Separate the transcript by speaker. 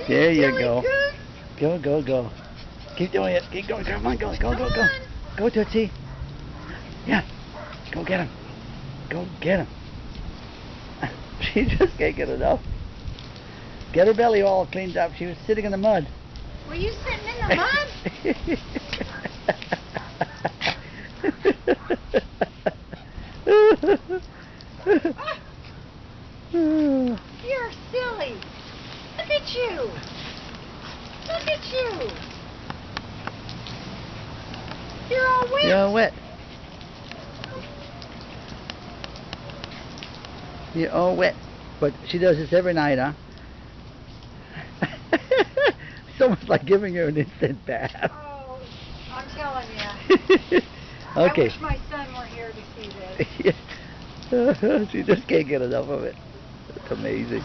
Speaker 1: There you
Speaker 2: Silly
Speaker 1: go.
Speaker 2: goose.
Speaker 1: Go, go, go. Keep doing it. Keep going. Come on, go, go, go, go. Go, Tootsie. Yeah. Go get him. Go get him. She just can't get enough. Get her belly all cleaned up. She was sitting in the mud.
Speaker 2: Were you sitting in the mud? You're silly. Look at you. Look at you. You're all wet.
Speaker 1: You're all wet. You're all wet. But she does this every night, huh? It's almost like giving her an instant bath.
Speaker 2: Oh, I'm telling you.
Speaker 1: Okay.
Speaker 2: I wish my son were here to see this.
Speaker 1: She just can't get enough of it. It's amazing.